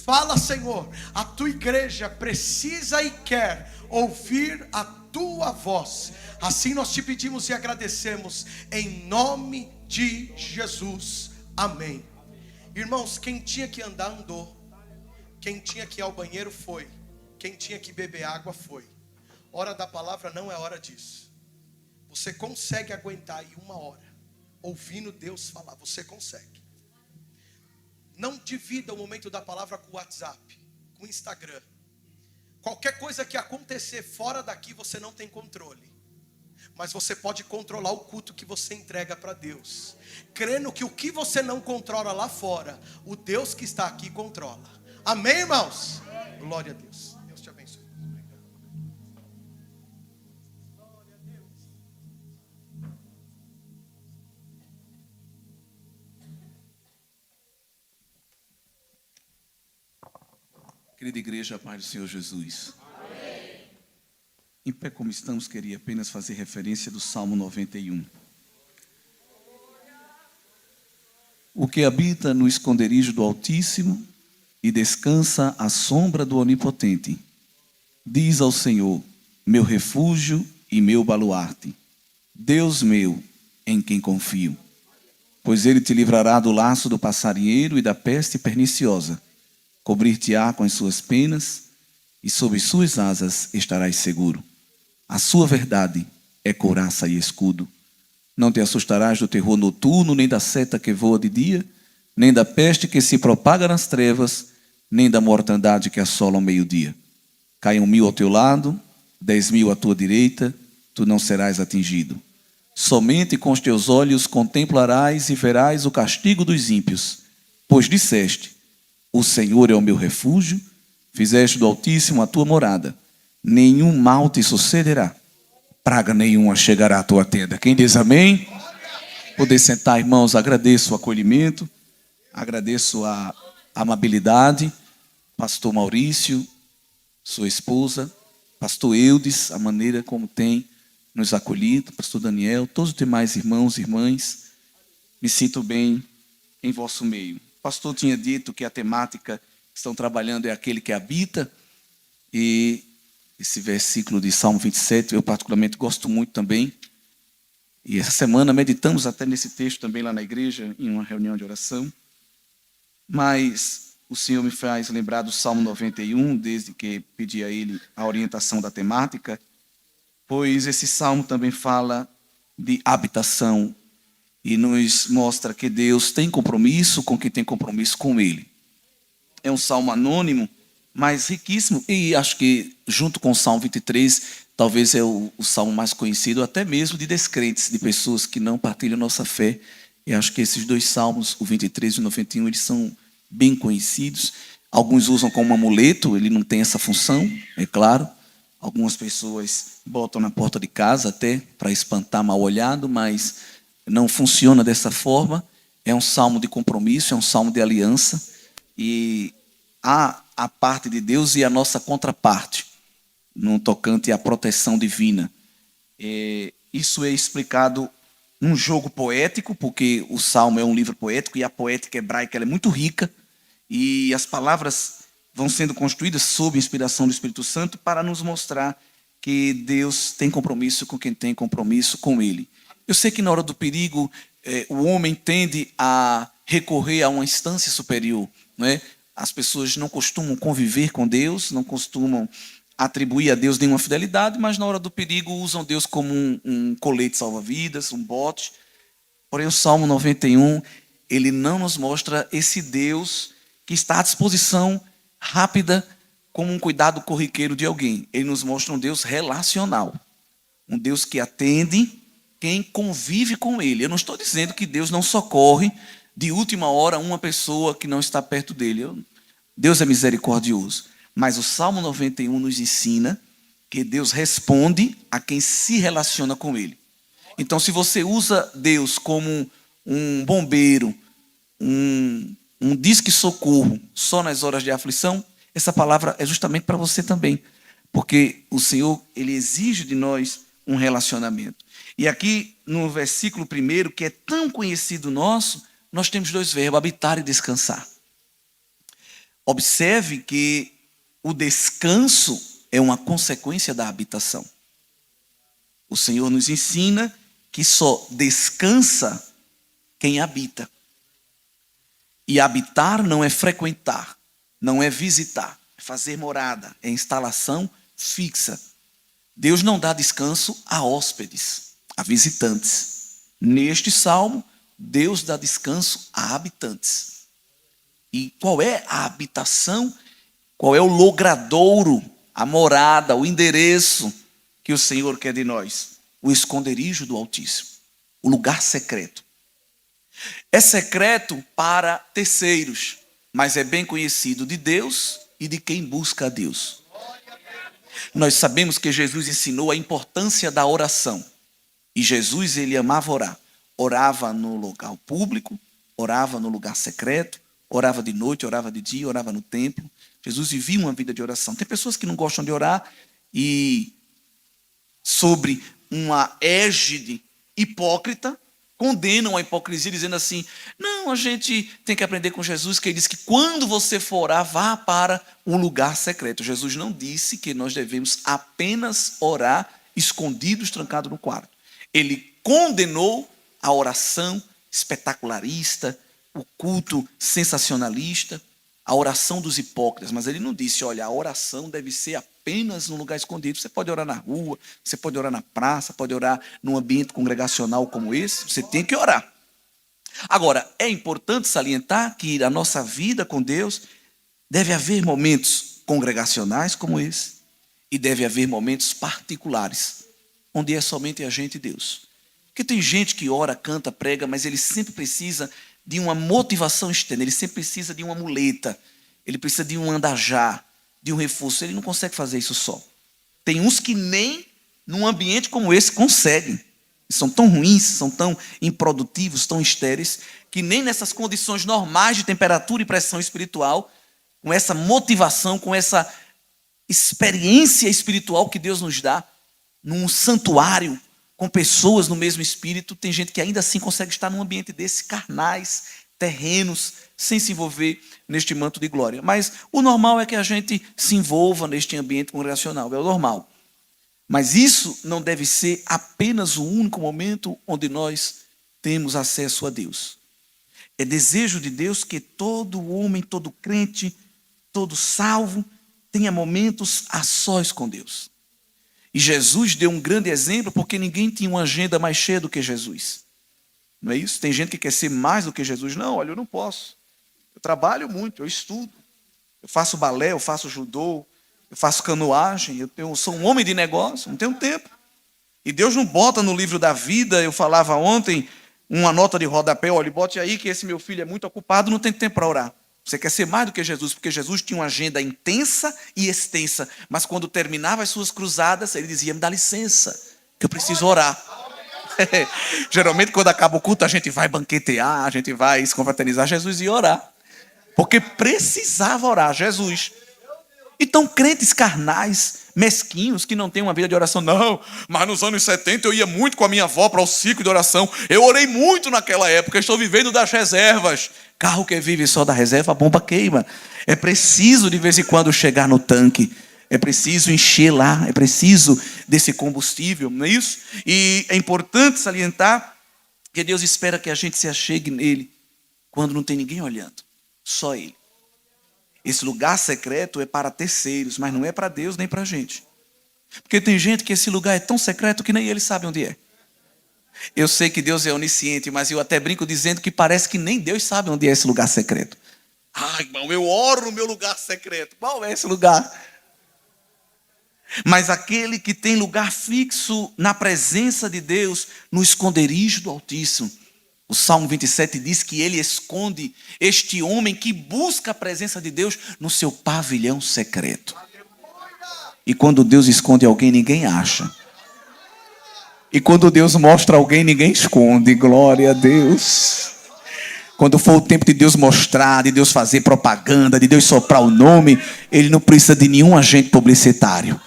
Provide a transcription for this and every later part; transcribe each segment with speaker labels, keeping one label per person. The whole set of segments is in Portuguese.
Speaker 1: Fala, Senhor, a tua igreja precisa e quer ouvir a tua voz. Assim nós te pedimos e agradecemos, em nome de Jesus, amém. Irmãos, quem tinha que andar, andou. Quem tinha que ir ao banheiro, foi. Quem tinha que beber água, foi. Hora da palavra não é hora disso. Você consegue aguentar aí 1 hora ouvindo Deus falar, você consegue. Não divida o momento da palavra com o WhatsApp, com o Instagram. Qualquer coisa que acontecer fora daqui, você não tem controle. Mas você pode controlar o culto que você entrega para Deus, crendo que o que você não controla lá fora, o Deus que está aqui controla. Amém, irmãos? Glória a Deus. Deus te abençoe. Glória a Deus.
Speaker 2: Querida igreja, a paz do Senhor Jesus. Amém. Em pé como estamos, queria apenas fazer referência do Salmo 91. O que habita no esconderijo do Altíssimo e descansa à sombra do Onipotente, diz ao Senhor, meu refúgio e meu baluarte, Deus meu, em quem confio. Pois ele te livrará do laço do passarinheiro e da peste perniciosa. Cobrir-te-á com as suas penas, e sob suas asas estarás seguro. A sua verdade é couraça e escudo. Não te assustarás do terror noturno, nem da seta que voa de dia, nem da peste que se propaga nas trevas, nem da mortandade que assola ao meio-dia. Caiam 1000 ao teu lado, 10.000 à tua direita, tu não serás atingido. Somente com os teus olhos contemplarás e verás o castigo dos ímpios, pois disseste, o Senhor é o meu refúgio, fizeste do Altíssimo a tua morada. Nenhum mal te sucederá, praga nenhuma chegará à tua tenda. Quem diz amém? Poder sentar, irmãos, agradeço o acolhimento, agradeço a amabilidade, pastor Maurício, sua esposa, pastor Eudes, a maneira como tem nos acolhido, pastor Daniel, todos os demais irmãos e irmãs, me sinto bem em vosso meio. O pastor tinha dito que a temática que estão trabalhando é aquele que habita, e esse versículo de Salmo 27, eu particularmente gosto muito também, e essa semana meditamos até nesse texto também lá na igreja, em uma reunião de oração, mas o Senhor me faz lembrar do Salmo 91, desde que pedi a Ele a orientação da temática, pois esse Salmo também fala de habitação, e nos mostra que Deus tem compromisso com quem tem compromisso com Ele. É um salmo anônimo, mas riquíssimo. E acho que junto com o Salmo 23, talvez é o salmo mais conhecido, até mesmo de descrentes, de pessoas que não partilham nossa fé. E acho que esses 2 salmos, o 23 e o 91, eles são bem conhecidos. Alguns usam como amuleto, ele não tem essa função, é claro. Algumas pessoas botam na porta de casa até para espantar mal olhado, mas não funciona dessa forma. É um salmo de compromisso, é um salmo de aliança, e há a parte de Deus e a nossa contraparte no tocante à proteção divina. Isso é explicado num jogo poético, porque o salmo é um livro poético e a poética hebraica ela é muito rica, e as palavras vão sendo construídas sob inspiração do Espírito Santo para nos mostrar que Deus tem compromisso com quem tem compromisso com Ele. Eu sei que na hora do perigo, o homem tende a recorrer a uma instância superior, não é? As pessoas não costumam conviver com Deus, não costumam atribuir a Deus nenhuma fidelidade, mas na hora do perigo usam Deus como um colete salva-vidas, um bote. Porém, o Salmo 91, ele não nos mostra esse Deus que está à disposição rápida, como um cuidado corriqueiro de alguém. Ele nos mostra um Deus relacional, um Deus que atende quem convive com Ele. Eu não estou dizendo que Deus não socorre de última hora uma pessoa que não está perto dele. Deus é misericordioso. Mas o Salmo 91 nos ensina que Deus responde a quem se relaciona com Ele. Então, se você usa Deus como um bombeiro, um disque socorro só nas horas de aflição, essa palavra é justamente para você também. Porque o Senhor, Ele exige de nós um relacionamento. E aqui no versículo 1, que é tão conhecido nosso, nós temos 2 verbos, habitar e descansar. Observe que o descanso é uma consequência da habitação. O Senhor nos ensina que só descansa quem habita. E habitar não é frequentar, não é visitar, é fazer morada, é instalação fixa. Deus não dá descanso a hóspedes, a visitantes. Neste salmo, Deus dá descanso a habitantes. E qual é a habitação? Qual é o logradouro, a morada, o endereço que o Senhor quer de nós? O esconderijo do Altíssimo, o lugar secreto. É secreto para terceiros, mas é bem conhecido de Deus e de quem busca a Deus. Nós sabemos que Jesus ensinou a importância da oração. E Jesus, ele amava orar. Orava no local público, orava no lugar secreto, orava de noite, orava de dia, orava no templo. Jesus vivia uma vida de oração. Tem pessoas que não gostam de orar e, sobre uma égide hipócrita, condenam a hipocrisia dizendo assim: não, a gente tem que aprender com Jesus, que ele diz que quando você for orar, vá para um lugar secreto. Jesus não disse que nós devemos apenas orar escondidos, trancados no quarto. Ele condenou a oração espetacularista, o culto sensacionalista, a oração dos hipócritas, mas ele não disse: olha, a oração deve ser apenas num lugar escondido. Você pode orar na rua, você pode orar na praça, pode orar num ambiente congregacional como esse, você tem que orar. Agora, é importante salientar que na nossa vida com Deus deve haver momentos congregacionais como esse e deve haver momentos particulares, onde é somente a gente e Deus. Porque tem gente que ora, canta, prega, mas ele sempre precisa de uma motivação externa, ele sempre precisa de uma muleta, ele precisa de um andajar, de um reforço. Ele não consegue fazer isso só. Tem uns que nem num ambiente como esse conseguem. São tão ruins, são tão improdutivos, tão estéreis, que nem nessas condições normais de temperatura e pressão espiritual, com essa motivação, com essa experiência espiritual que Deus nos dá, num santuário, com pessoas no mesmo espírito, tem gente que ainda assim consegue estar num ambiente desse, carnais, terrenos, sem se envolver neste manto de glória. Mas o normal é que a gente se envolva neste ambiente congregacional, é o normal. Mas isso não deve ser apenas o único momento onde nós temos acesso a Deus. É desejo de Deus que todo homem, todo crente, todo salvo tenha momentos a sós com Deus. E Jesus deu um grande exemplo, porque ninguém tinha uma agenda mais cheia do que Jesus. Não é isso? Tem gente que quer ser mais do que Jesus. Não, olha, eu não posso. Eu trabalho muito, eu estudo. Eu faço balé, eu faço judô, eu faço canoagem, eu sou um homem de negócio, não tenho tempo. E Deus não bota no livro da vida, eu falava ontem, uma nota de rodapé: olha, bote aí que esse meu filho é muito ocupado, não tem tempo para orar. Você quer ser mais do que Jesus, porque Jesus tinha uma agenda intensa e extensa, mas quando terminava as suas cruzadas, ele dizia: me dá licença, que eu preciso orar. Geralmente quando acaba o culto, a gente vai banquetear, a gente vai se confraternizar. Jesus ia orar, porque precisava orar, Jesus. Então, crentes carnais, mesquinhos, que não têm uma vida de oração. Não, mas nos anos 70 eu ia muito com a minha avó para o ciclo de oração. Eu orei muito naquela época, estou vivendo das reservas. Carro que vive só da reserva, a bomba queima. É preciso de vez em quando chegar no tanque. É preciso encher lá, é preciso desse combustível, não é isso? E é importante salientar que Deus espera que a gente se achegue nele quando não tem ninguém olhando, só Ele. Esse lugar secreto é para terceiros, mas não é para Deus nem para a gente. Porque tem gente que esse lugar é tão secreto que nem ele sabe onde é. Eu sei que Deus é onisciente, mas eu até brinco dizendo que parece que nem Deus sabe onde é esse lugar secreto. Ah, irmão, eu oro no meu lugar secreto. Qual é esse lugar? Mas aquele que tem lugar fixo na presença de Deus, no esconderijo do Altíssimo. O Salmo 27 diz que ele esconde este homem que busca a presença de Deus no seu pavilhão secreto. E quando Deus esconde alguém, ninguém acha. E quando Deus mostra alguém, ninguém esconde. Glória a Deus. Quando for o tempo de Deus mostrar, de Deus fazer propaganda, de Deus soprar o nome, Ele não precisa de nenhum agente publicitário.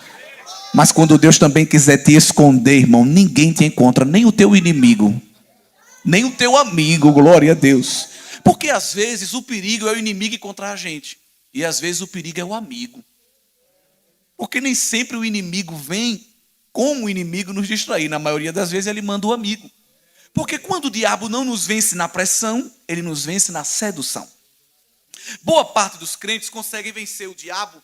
Speaker 2: Mas quando Deus também quiser te esconder, irmão, ninguém te encontra, nem o teu inimigo, nem o teu amigo, glória a Deus. Porque às vezes o perigo é o inimigo encontrar a gente. E às vezes o perigo é o amigo. Porque nem sempre o inimigo vem como o inimigo nos distrair. Na maioria das vezes ele manda o amigo. Porque quando o diabo não nos vence na pressão, ele nos vence na sedução. Boa parte dos crentes consegue vencer o diabo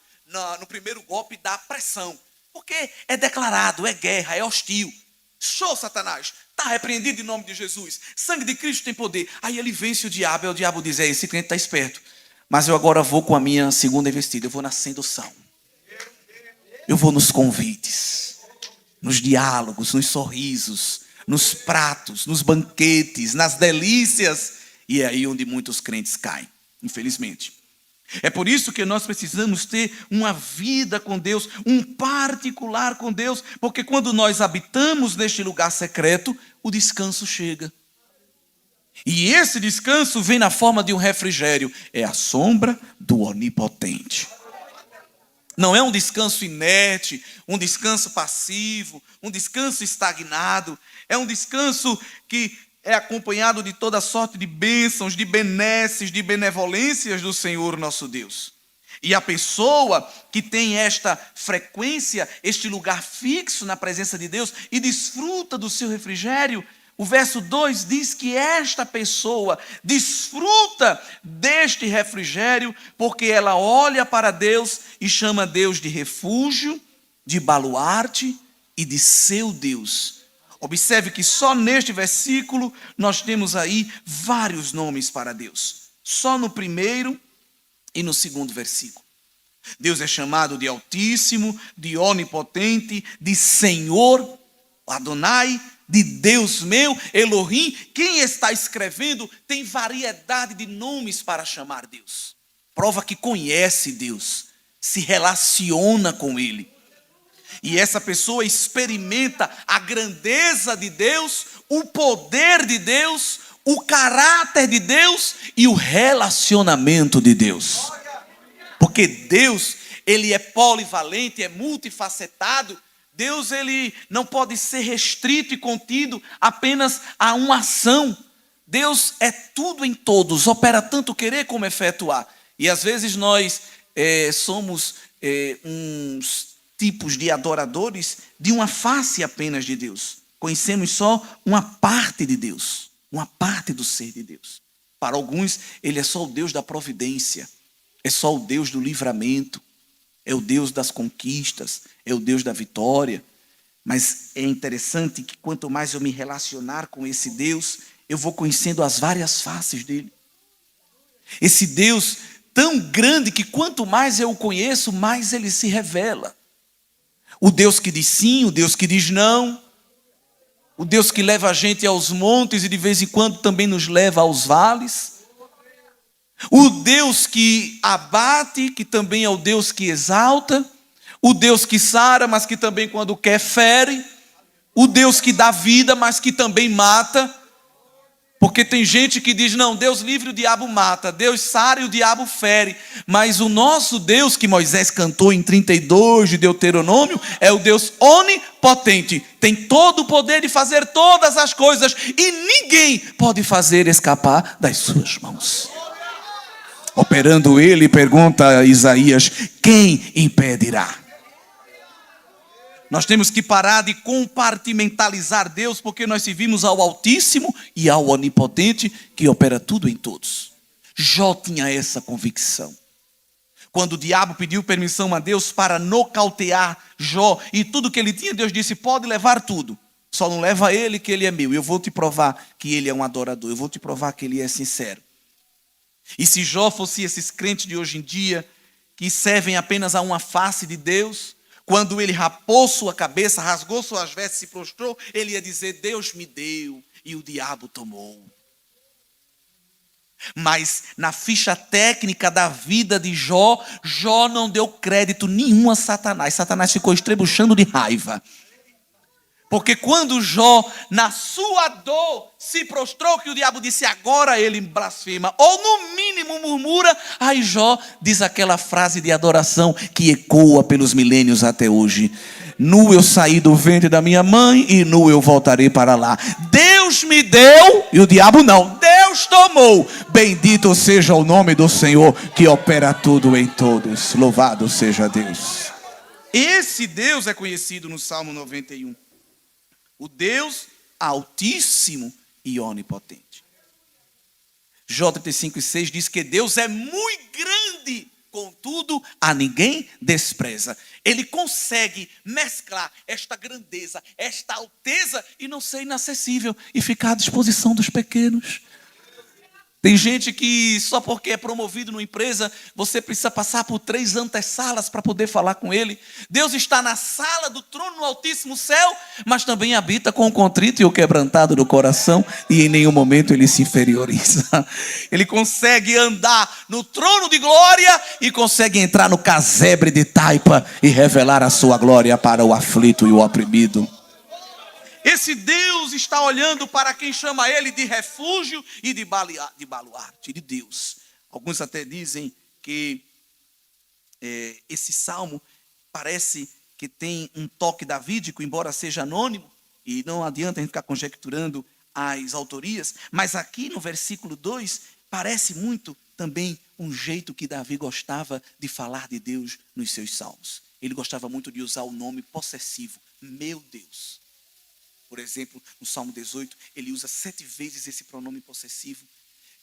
Speaker 2: no primeiro golpe da pressão. Porque é declarado, é guerra, é hostil. Show, Satanás, está repreendido em nome de Jesus. Sangue de Cristo tem poder. Aí ele vence o diabo, e o diabo diz, esse crente está esperto. Mas eu agora vou com a minha segunda investida, eu vou na sedução. Eu vou nos convites, nos diálogos, nos sorrisos, nos pratos, nos banquetes, nas delícias. E é aí onde muitos crentes caem, infelizmente. É por isso que nós precisamos ter uma vida com Deus, um particular com Deus, porque quando nós habitamos neste lugar secreto, o descanso chega. E esse descanso vem na forma de um refrigério, é a sombra do Onipotente. Não é um descanso inerte, um descanso passivo, um descanso estagnado, é um descanso que é acompanhado de toda sorte de bênçãos, de benesses, de benevolências do Senhor nosso Deus. E a pessoa que tem esta frequência, este lugar fixo na presença de Deus e desfruta do seu refrigério, o verso 2 diz que esta pessoa desfruta deste refrigério porque ela olha para Deus e chama Deus de refúgio, de baluarte e de seu Deus. Observe que só neste versículo nós temos aí vários nomes para Deus. Só no primeiro e no segundo versículo. Deus é chamado de Altíssimo, de Onipotente, de Senhor, Adonai, de Deus meu, Elohim. Quem está escrevendo tem variedade de nomes para chamar Deus. Prova que conhece Deus, se relaciona com Ele. E essa pessoa experimenta a grandeza de Deus, o poder de Deus, o caráter de Deus e o relacionamento de Deus. Porque Deus, Ele é polivalente, é multifacetado. Deus, Ele não pode ser restrito e contido apenas a uma ação. Deus é tudo em todos, opera tanto querer como efetuar. E às vezes nós somos uns tipos de adoradores de uma face apenas de Deus. Conhecemos só uma parte de Deus, uma parte do ser de Deus. Para alguns, Ele é só o Deus da providência, é só o Deus do livramento, é o Deus das conquistas, é o Deus da vitória. Mas é interessante que quanto mais eu me relacionar com esse Deus, eu vou conhecendo as várias faces dele. Esse Deus tão grande que quanto mais eu o conheço, mais ele se revela. O Deus que diz sim, o Deus que diz não. O Deus que leva a gente aos montes e de vez em quando também nos leva aos vales. O Deus que abate, que também é o Deus que exalta. O Deus que sara, mas que também quando quer fere. O Deus que dá vida, mas que também mata. Porque tem gente que diz, não, Deus livre, o diabo mata. Deus sara e o diabo fere. Mas o nosso Deus, que Moisés cantou em 32 de Deuteronômio, é o Deus onipotente. Tem todo o poder de fazer todas as coisas. E ninguém pode fazer escapar das suas mãos. Operando ele, pergunta a Isaías, quem impedirá? Nós temos que parar de compartimentalizar Deus, porque nós servimos ao Altíssimo e ao Onipotente, que opera tudo em todos. Jó tinha essa convicção. Quando o diabo pediu permissão a Deus para nocautear Jó, e tudo que ele tinha, Deus disse, pode levar tudo. Só não leva ele, que ele é meu. Eu vou te provar que ele é um adorador. Eu vou te provar que ele é sincero. E se Jó fosse esses crentes de hoje em dia, que servem apenas a uma face de Deus, quando ele rapou sua cabeça, rasgou suas vestes, se prostrou, ele ia dizer, Deus me deu e o diabo tomou. Mas na ficha técnica da vida de Jó, Jó não deu crédito nenhum a Satanás. Satanás ficou estrebuchando de raiva. Porque quando Jó, na sua dor, se prostrou, que o diabo disse, agora ele blasfema, ou no mínimo murmura, aí Jó diz aquela frase de adoração que ecoa pelos milênios até hoje. Nu eu saí do ventre da minha mãe e nu eu voltarei para lá. Deus me deu e o diabo não. Deus Deus tomou. Bendito seja o nome do Senhor, que opera tudo em todos. Louvado seja Deus. Esse Deus é conhecido no Salmo 91. O Deus altíssimo e onipotente. Jó 35:6 diz que Deus é muito grande, contudo a ninguém despreza. Ele consegue mesclar esta grandeza, esta alteza e não ser inacessível e ficar à disposição dos pequenos. Tem gente que só porque é promovido numa empresa, você precisa passar por 3 antessalas para poder falar com ele. Deus está na sala do trono no altíssimo céu, mas também habita com o contrito e o quebrantado do coração, e em nenhum momento ele se inferioriza. Ele consegue andar no trono de glória e consegue entrar no casebre de taipa e revelar a sua glória para o aflito e o oprimido. Esse Deus está olhando para quem chama ele de refúgio e de baluarte, de Deus. Alguns até dizem que esse salmo parece que tem um toque davídico, embora seja anônimo, e não adianta a gente ficar conjecturando as autorias, mas aqui no versículo 2, parece muito também um jeito que Davi gostava de falar de Deus nos seus salmos. Ele gostava muito de usar o nome possessivo, meu Deus. Por exemplo, no Salmo 18, ele usa 7 vezes esse pronome possessivo,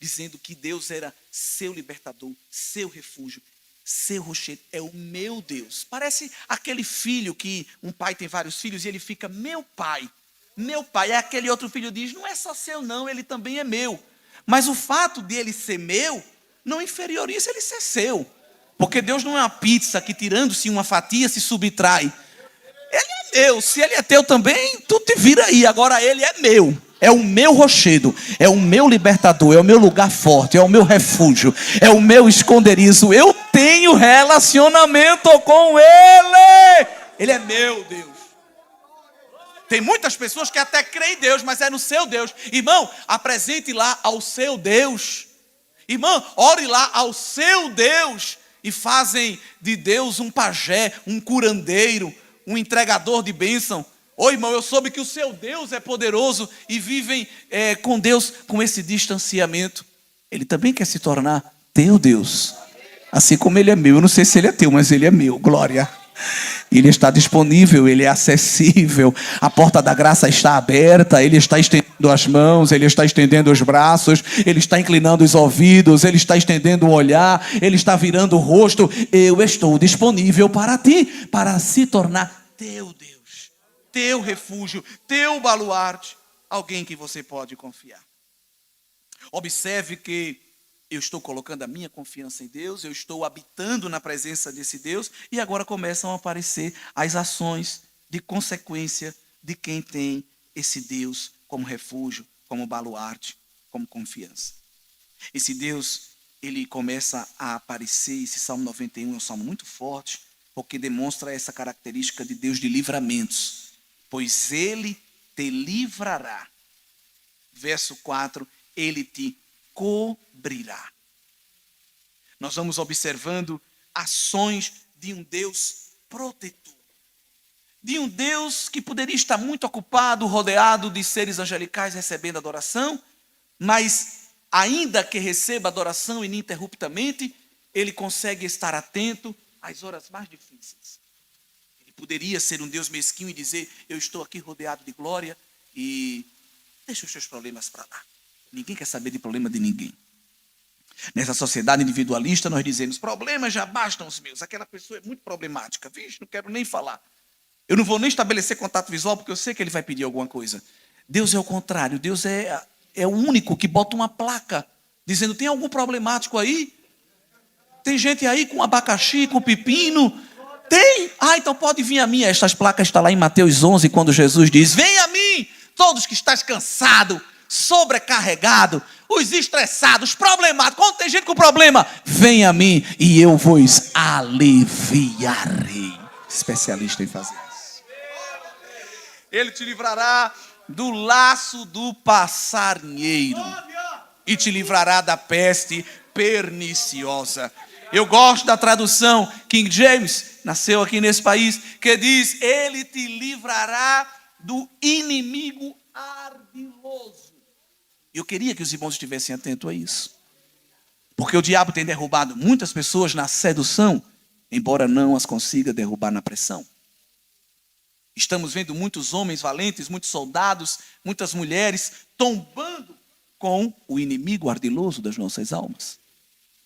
Speaker 2: dizendo que Deus era seu libertador, seu refúgio, seu rochedo, é o meu Deus. Parece aquele filho que um pai tem vários filhos e ele fica, meu pai. Meu pai, é aquele outro filho diz, não é só seu não, ele também é meu. Mas o fato de ele ser meu, não inferioriza ele ser seu. Porque Deus não é uma pizza que tirando-se uma fatia se subtrai. Ele é meu, se ele é teu também, tu te vira aí. Agora ele é meu, é o meu rochedo, é o meu libertador, é o meu lugar forte, é o meu refúgio, é o meu esconderijo. Eu tenho relacionamento com ele. Ele é meu Deus. Tem muitas pessoas que até creem em Deus, mas é no seu Deus. Irmão, apresente lá ao seu Deus. Irmão, ore lá ao seu Deus. E fazem de Deus um pajé, um curandeiro, um entregador de bênção. Ô irmão, eu soube que o seu Deus é poderoso e vivem com Deus com esse distanciamento. Ele também quer se tornar teu Deus. Assim como ele é meu. Eu não sei se ele é teu, mas ele é meu. Glória. Ele está disponível, ele é acessível. A porta da graça está aberta. Ele está estendendo as mãos, ele está estendendo os braços, ele está inclinando os ouvidos, ele está estendendo o olhar, ele está virando o rosto. Eu estou disponível para ti, para se tornar teu Deus, teu refúgio, teu baluarte, alguém que você pode confiar. Observe que eu estou colocando a minha confiança em Deus, eu estou habitando na presença desse Deus, e agora começam a aparecer as ações de consequência de quem tem esse Deus como refúgio, como baluarte, como confiança. Esse Deus, ele começa a aparecer, esse Salmo 91 é um salmo muito forte, porque demonstra essa característica de Deus de livramentos. Pois ele te livrará. Verso 4, ele te cobrirá. Nós vamos observando ações de um Deus protetor. De um Deus que poderia estar muito ocupado, rodeado de seres angelicais recebendo adoração, mas ainda que receba adoração ininterruptamente, ele consegue estar atento às horas mais difíceis. Ele poderia ser um Deus mesquinho e dizer, eu estou aqui rodeado de glória e deixa os seus problemas para lá. Ninguém quer saber de problema de ninguém. Nessa sociedade individualista nós dizemos, problemas já bastam os meus. Aquela pessoa é muito problemática. Vixe, não quero nem falar. Eu não vou nem estabelecer contato visual porque eu sei que ele vai pedir alguma coisa. Deus é o contrário. Deus é o único que bota uma placa dizendo, tem algum problemático aí? Tem gente aí com abacaxi, com pepino? Tem? Ah, então pode vir a mim. Estas placas estão lá em Mateus 11, quando Jesus diz, vem a mim, todos que estáis cansados, sobrecarregado, os estressados, problemáticos. Quando tem gente com problema, vem a mim e eu vos aliviarei. Especialista em fazer isso. Ele te livrará do laço do passarinheiro e te livrará da peste perniciosa. Eu gosto da tradução King James, nasceu aqui nesse país, que diz, ele te livrará do inimigo ardiloso. E eu queria que os irmãos estivessem atentos a isso. Porque o diabo tem derrubado muitas pessoas na sedução, embora não as consiga derrubar na pressão. Estamos vendo muitos homens valentes, muitos soldados, muitas mulheres tombando com o inimigo ardiloso das nossas almas.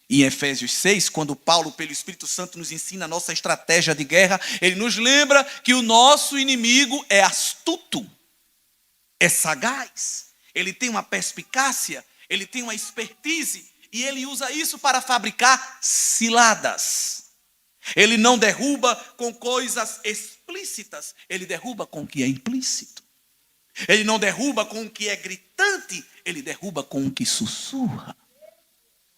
Speaker 2: E em Efésios 6, quando Paulo, pelo Espírito Santo, nos ensina a nossa estratégia de guerra, ele nos lembra que o nosso inimigo é astuto, é sagaz, ele tem uma perspicácia, ele tem uma expertise, e ele usa isso para fabricar ciladas. Ele não derruba com coisas explícitas, ele derruba com o que é implícito. Ele não derruba com o que é gritante, ele derruba com o que sussurra.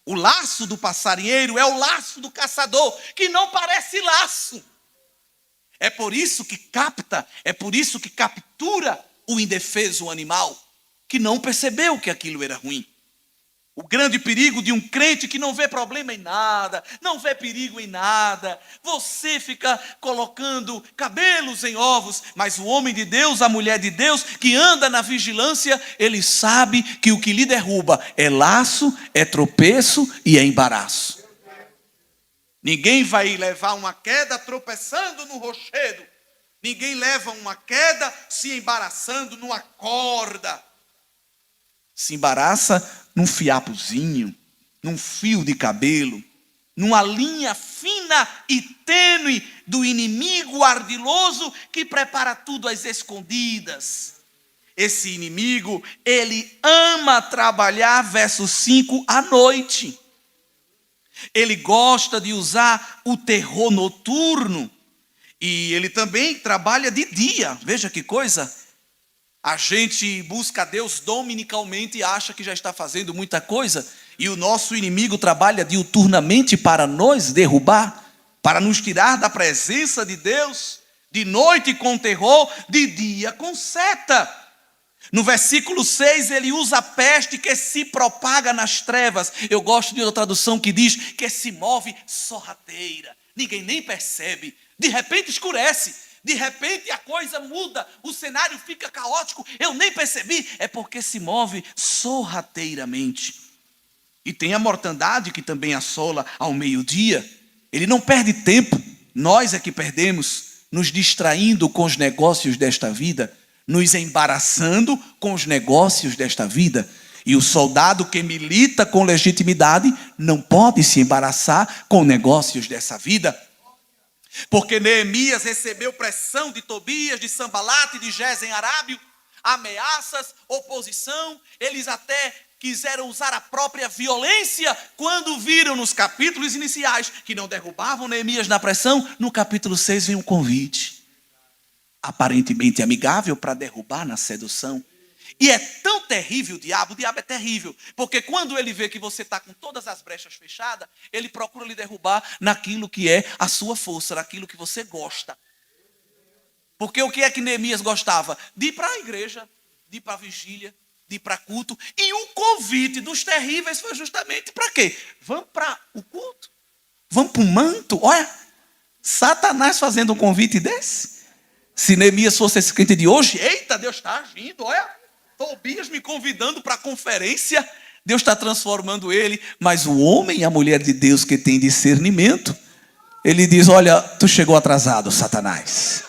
Speaker 2: O laço do passarinheiro é o laço do caçador, que não parece laço. É por isso que capta, é por isso que captura o indefeso animal, que não percebeu que aquilo era ruim. O grande perigo de um crente que não vê problema em nada, não vê perigo em nada. Você fica colocando cabelos em ovos, mas o homem de Deus, a mulher de Deus, que anda na vigilância, ele sabe que o que lhe derruba é laço, é tropeço e é embaraço. Ninguém vai levar uma queda tropeçando no rochedo. Ninguém leva uma queda se embaraçando numa corda. Se embaraça num fiapozinho, num fio de cabelo, numa linha fina e tênue do inimigo ardiloso que prepara tudo às escondidas. Esse inimigo, ele ama trabalhar, verso 5, à noite. Ele gosta de usar o terror noturno e ele também trabalha de dia. Veja que coisa. A gente busca a Deus dominicalmente e acha que já está fazendo muita coisa. E o nosso inimigo trabalha diuturnamente para nos derrubar, para nos tirar da presença de Deus, de noite com terror, de dia com seta. No versículo 6 ele usa a peste que se propaga nas trevas. Eu gosto de outra tradução que diz que se move sorrateira. Ninguém nem percebe. De repente escurece. De repente a coisa muda, o cenário fica caótico, eu nem percebi, é porque se move sorrateiramente. E tem a mortandade que também assola ao meio-dia. Ele não perde tempo, nós é que perdemos, nos distraindo com os negócios desta vida, nos embaraçando com os negócios desta vida. E o soldado que milita com legitimidade não pode se embaraçar com negócios dessa vida. Porque Neemias recebeu pressão de Tobias, de Sambalate, de Gesem Arábio, ameaças, oposição. Eles até quiseram usar a própria violência quando viram nos capítulos iniciais que não derrubavam Neemias na pressão. No capítulo 6 vem um convite, aparentemente amigável, para derrubar na sedução. E é tão terrível o diabo é terrível, porque quando ele vê que você está com todas as brechas fechadas, ele procura lhe derrubar naquilo que é a sua força, naquilo que você gosta. Porque o que é que Neemias gostava? De ir para a igreja, de ir para a vigília, de ir para culto. E o convite dos terríveis foi justamente para quê? Vamos para o culto? Vamos para o manto? Olha, Satanás fazendo um convite desse. Se Neemias fosse esse crente de hoje, eita, Deus está agindo, olha. Tobias me convidando para a conferência, Deus está transformando ele. Mas o homem e a mulher de Deus que tem discernimento, ele diz, olha, tu chegou atrasado, Satanás.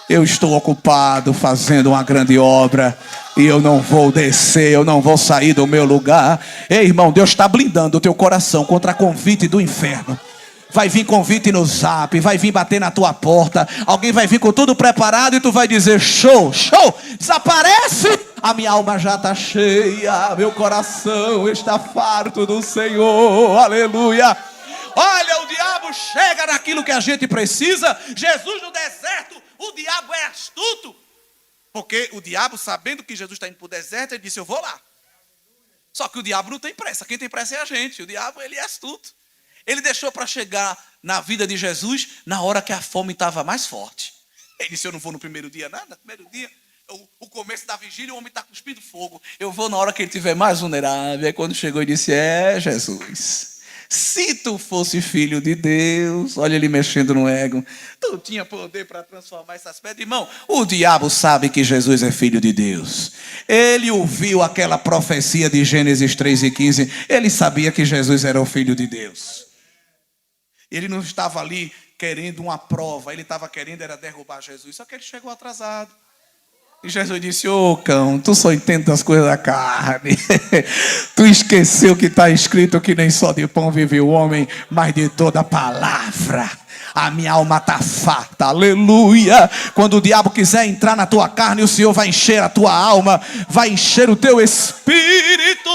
Speaker 2: Eu estou ocupado fazendo uma grande obra e eu não vou descer, eu não vou sair do meu lugar. Ei, irmão, Deus está blindando o teu coração contra convite do inferno. Vai vir convite no zap, vai vir bater na tua porta. Alguém vai vir com tudo preparado e tu vai dizer, show, show, desaparece. A minha alma já está cheia, meu coração está farto do Senhor, aleluia. Olha, o diabo chega naquilo que a gente precisa. Jesus no deserto, o diabo é astuto. Porque o diabo, sabendo que Jesus está indo para o deserto, ele disse, eu vou lá. Só que o diabo não tem pressa, quem tem pressa é a gente. O diabo, ele é astuto. Ele deixou para chegar na vida de Jesus na hora que a fome estava mais forte. Ele disse, eu não vou no primeiro dia nada, no primeiro dia, o começo da vigília, o homem está cuspindo fogo. Eu vou na hora que ele estiver mais vulnerável. Aí quando chegou, ele disse, Jesus, Se tu fosse filho de Deus, olha ele mexendo no ego, tu tinha poder para transformar essas pedras. Irmão, o diabo sabe que Jesus é filho de Deus. Ele ouviu aquela profecia de Gênesis 3:15. Ele sabia que Jesus era o filho de Deus. Ele não estava ali querendo uma prova, ele estava querendo era derrubar Jesus. Só que ele chegou atrasado. E Jesus disse: ô cão, tu só entende das coisas da carne. Tu esqueceu que está escrito que nem só de pão vive o homem, mas de toda palavra. A minha alma está farta, aleluia. Quando o diabo quiser entrar na tua carne, o Senhor vai encher a tua alma, vai encher o teu espírito.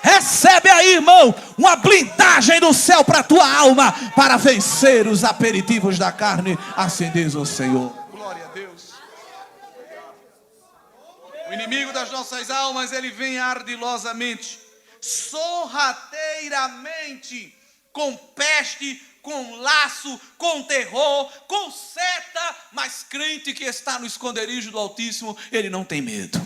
Speaker 2: Recebe aí, irmão, uma blindagem do céu para a tua alma, para vencer os aperitivos da carne. Assim diz o Senhor. Glória a Deus. O inimigo das nossas almas, ele vem ardilosamente, sorrateiramente, com peste, com laço, com terror, com seta, mas crente que está no esconderijo do Altíssimo, ele não tem medo.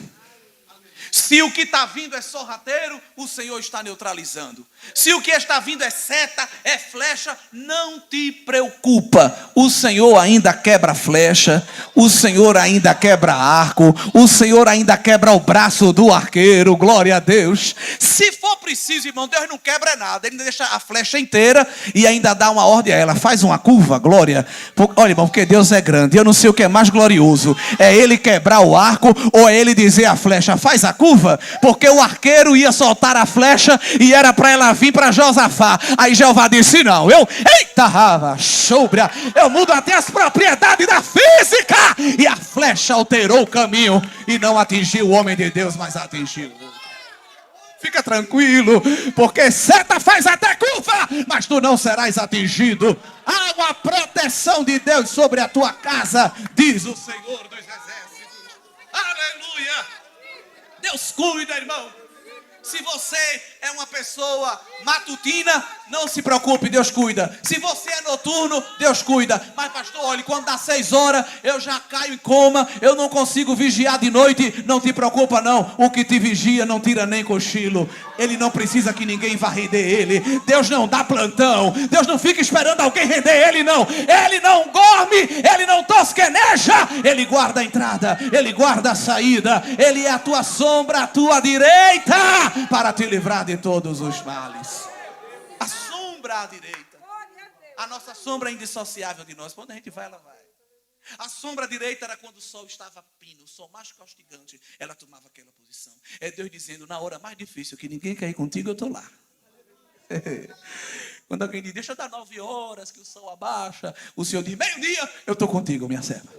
Speaker 2: Se o que está vindo é sorrateiro, o Senhor está neutralizando. Se o que está vindo é seta, é flecha, não te preocupa. O Senhor ainda quebra flecha, o Senhor ainda quebra arco, o Senhor ainda quebra o braço do arqueiro, glória a Deus. Se for preciso, irmão, Deus não quebra nada, Ele deixa a flecha inteira e ainda dá uma ordem a ela, faz uma curva, glória. Olha, irmão, porque Deus é grande, eu não sei o que é mais glorioso, é Ele quebrar o arco ou é Ele dizer à flecha, faz a curva, porque o arqueiro ia soltar a flecha e era para ela vir para Josafá. Aí Jeová disse: não, eita rava, choubra, eu mudo até as propriedades da física. E a flecha alterou o caminho e não atingiu o homem de Deus, mas atingiu. Fica tranquilo, porque seta faz até curva, mas tu não serás atingido. Há uma proteção de Deus sobre a tua casa, diz o Senhor dos Exércitos. Aleluia! Deus cuida, irmão. Se você é uma pessoa matutina, não se preocupe, Deus cuida. Se você é noturno, Deus cuida. Mas pastor, olha, quando dá 6 horas, eu já caio em coma, eu não consigo vigiar de noite. Não te preocupa não, o que te vigia não tira nem cochilo. Ele não precisa que ninguém vá render ele. Deus não dá plantão, Deus não fica esperando alguém render ele, não. Ele não dorme, ele não tosqueneja. Ele guarda a entrada, ele guarda a saída. Ele é a tua sombra, a tua direita, para te livrar de todos os males. A sombra à direita. A nossa sombra é indissociável de nós. Quando a gente vai, ela vai. A sombra à direita era quando o sol estava pino, o sol mais castigante. Ela tomava aquela posição. É Deus dizendo, na hora mais difícil, que ninguém quer ir contigo, eu estou lá. Quando alguém diz, deixa eu dar 9 horas que o sol abaixa, o Senhor diz, 12:00, eu estou contigo, minha serva.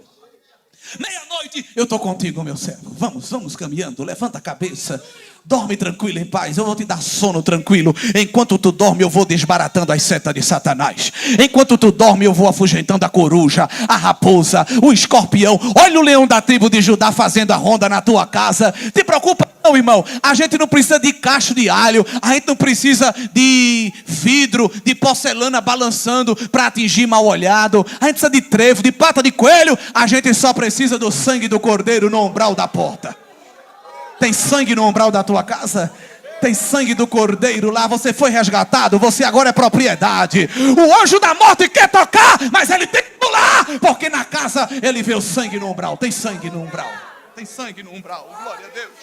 Speaker 2: 00:30, eu estou contigo, meu servo. Vamos caminhando, levanta a cabeça. Dorme tranquilo em paz, eu vou te dar sono tranquilo. Enquanto tu dorme, eu vou desbaratando as setas de Satanás. Enquanto tu dorme, eu vou afugentando a coruja, a raposa, o escorpião. Olha o leão da tribo de Judá fazendo a ronda na tua casa. Te preocupa não, irmão. A gente não precisa de cacho de alho, a gente não precisa de vidro, de porcelana balançando para atingir mal olhado. A gente precisa de trevo, de pata de coelho. A gente só precisa do sangue do cordeiro no umbral da porta. Tem sangue no umbral da tua casa? Tem sangue do cordeiro lá, você foi resgatado, você agora é propriedade. O anjo da morte quer tocar, mas ele tem que pular, porque na casa ele vê o sangue no umbral. Tem sangue no umbral. Tem sangue no umbral, glória a Deus.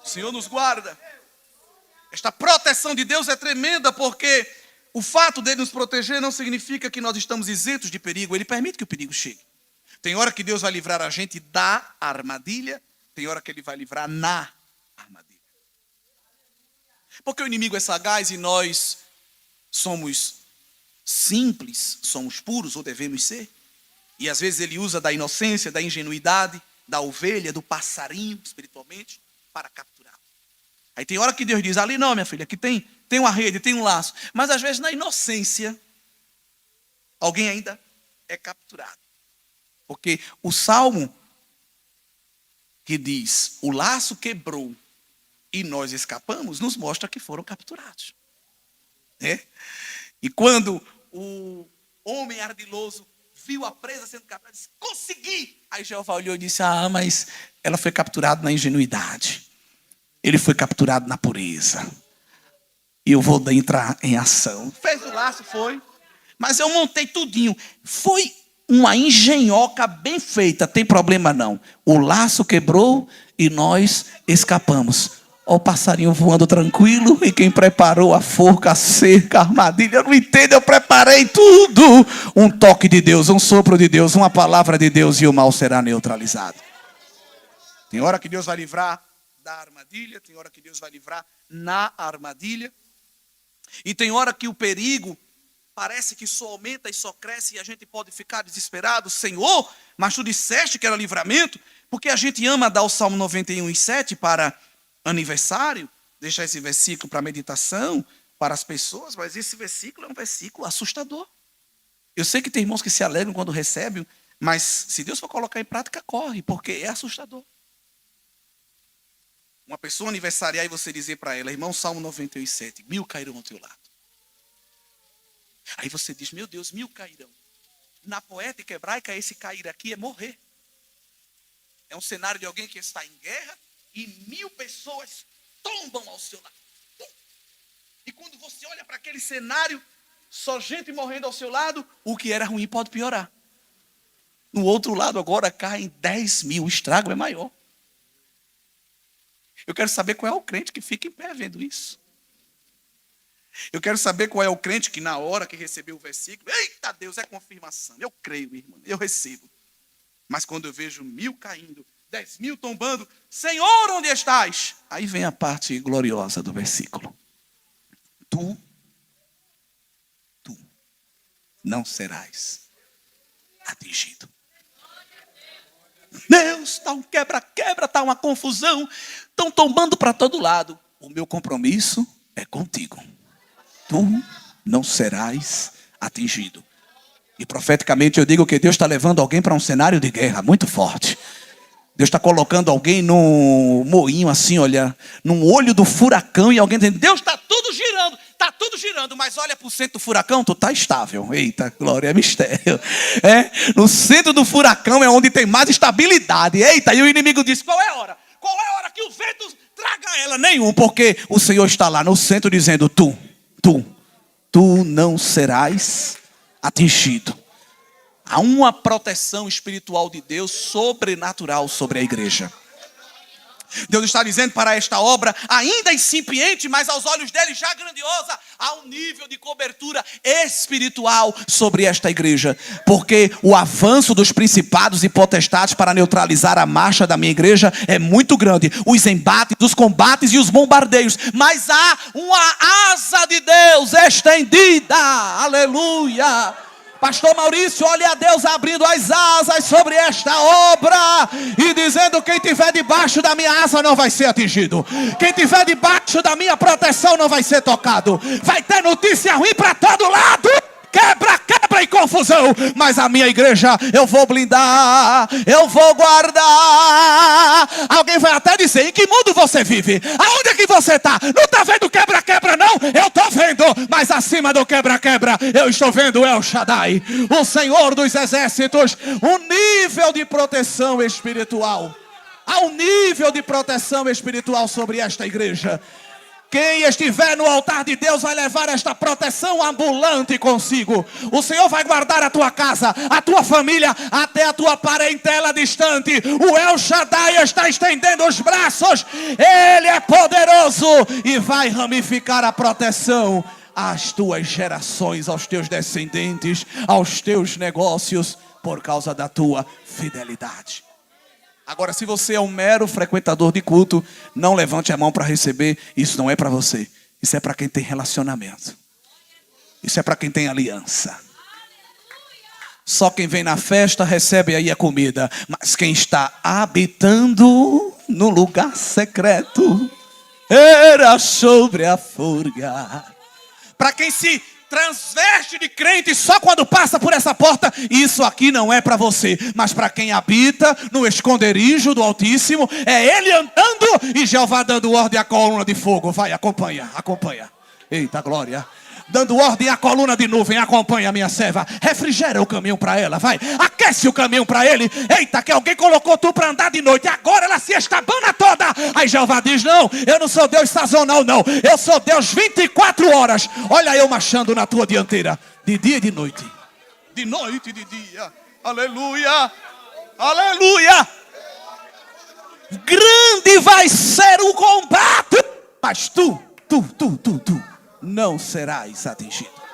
Speaker 2: O Senhor nos guarda. Esta proteção de Deus é tremenda, porque o fato dele nos proteger não significa que nós estamos isentos de perigo. Ele permite que o perigo chegue. Tem hora que Deus vai livrar a gente da armadilha, tem hora que Ele vai livrar na armadilha. Porque o inimigo é sagaz e nós somos simples, somos puros, ou devemos ser. E às vezes ele usa da inocência, da ingenuidade, da ovelha, do passarinho, espiritualmente, para capturar. Aí tem hora que Deus diz, ali não, minha filha, aqui tem uma rede, tem um laço. Mas às vezes na inocência, alguém ainda é capturado. Porque o Salmo que diz, o laço quebrou e nós escapamos, nos mostra que foram capturados. E quando o homem ardiloso viu a presa sendo capturada, disse, consegui! Aí Jeová olhou e disse, mas ela foi capturada na ingenuidade. Ele foi capturado na pureza. e eu vou entrar em ação. Fez o laço, foi. Mas eu montei tudinho. Foi uma engenhoca bem feita, tem problema não. O laço quebrou e nós escapamos. Ó, o passarinho voando tranquilo, e quem preparou a forca, a cerca, a armadilha, eu não entendo, eu preparei tudo. Um toque de Deus, um sopro de Deus, uma palavra de Deus, e o mal será neutralizado. Tem hora que Deus vai livrar da armadilha, tem hora que Deus vai livrar na armadilha, e tem hora que o perigo parece que só aumenta e só cresce, e a gente pode ficar desesperado. Senhor, mas tu disseste que era livramento, porque a gente ama dar o Salmo 91:7 para aniversário, deixar esse versículo para meditação, para as pessoas, mas esse versículo é um versículo assustador. Eu sei que tem irmãos que se alegram quando recebem, mas se Deus for colocar em prática, corre, porque é assustador. Uma pessoa aniversariar e você dizer para ela, irmão, Salmo 91:7, 1000 cairão ao teu lado. Aí você diz, meu Deus, 1000 cairão. Na poética hebraica, esse cair aqui é morrer. É um cenário de alguém que está em guerra e 1000 pessoas tombam ao seu lado. E quando você olha para aquele cenário, só gente morrendo ao seu lado, o que era ruim pode piorar. No outro lado agora caem 10.000, o estrago é maior. Eu quero saber qual é o crente que fica em pé vendo isso. Eu quero saber qual é o crente que na hora que recebeu o versículo, eita Deus, é confirmação. Eu creio, irmão, eu recebo. Mas quando eu vejo 1000 caindo, 10.000 tombando, Senhor, onde estás? Aí vem a parte gloriosa do versículo. Tu não serás atingido. Deus, está um quebra-quebra, está uma confusão, estão tombando para todo lado. O meu compromisso é contigo. Tu não serás atingido. E profeticamente eu digo que Deus está levando alguém para um cenário de guerra muito forte. Deus está colocando alguém num moinho assim, olha, num olho do furacão, e alguém dizendo, Deus, está tudo girando, mas olha para o centro do furacão, tu está estável. Eita, glória, é mistério. No centro do furacão é onde tem mais estabilidade. Eita, e o inimigo diz, qual é a hora? Qual é a hora que o vento traga ela? Nenhum, porque o Senhor está lá no centro dizendo, tu não serás atingido. Há uma proteção espiritual de Deus sobrenatural sobre a igreja. Deus está dizendo para esta obra, ainda incipiente, mas aos olhos dele já grandiosa, há um nível de cobertura espiritual sobre esta igreja. Porque o avanço dos principados e potestades para neutralizar a marcha da minha igreja é muito grande. Os embates, os combates e os bombardeios. Mas há uma asa de Deus estendida. Aleluia. Pastor Maurício, olha a Deus abrindo as asas sobre esta obra e dizendo, quem estiver debaixo da minha asa não vai ser atingido. Quem estiver debaixo da minha proteção não vai ser tocado. Vai ter notícia ruim para todo lado. Quebra e confusão. Mas a minha igreja eu vou blindar, eu vou guardar. Alguém vai até dizer, em que mundo você vive? Aonde é que você está? Não está vendo quebra não? Eu estou vendo, mas acima do quebra eu estou vendo El Shaddai, o Senhor dos exércitos. Um nível de proteção espiritual. Há um nível de proteção espiritual sobre esta igreja. Quem estiver no altar de Deus vai levar esta proteção ambulante consigo. O Senhor vai guardar a tua casa, a tua família, até a tua parentela distante. O El Shaddai está estendendo os braços. Ele é poderoso e vai ramificar a proteção às tuas gerações, aos teus descendentes, aos teus negócios, por causa da tua fidelidade. Agora, se você é um mero frequentador de culto, não levante a mão para receber. Isso não é para você. Isso é para quem tem relacionamento. Isso é para quem tem aliança. Só quem vem na festa recebe aí a comida. Mas quem está habitando no lugar secreto, era sobre a forga. Para quem se transveste de crente só quando passa por essa porta, isso aqui não é para você. Mas para quem habita no esconderijo do Altíssimo, é ele andando e Jeová dando ordem à coluna de fogo. Vai, acompanha. Eita glória.
Speaker 3: dando ordem à coluna de nuvem: acompanha a minha serva, refrigera o caminho para ela, vai, aquece o caminho para ele. Eita, que alguém colocou tu para andar de noite, agora ela se estabana toda. Aí Jeová diz: não, eu não sou Deus sazonal não, eu sou Deus 24 horas. Olha eu marchando na tua dianteira, de dia e de noite, de noite e de dia. Aleluia, aleluia. Grande vai ser o combate, mas tu não serás atingido.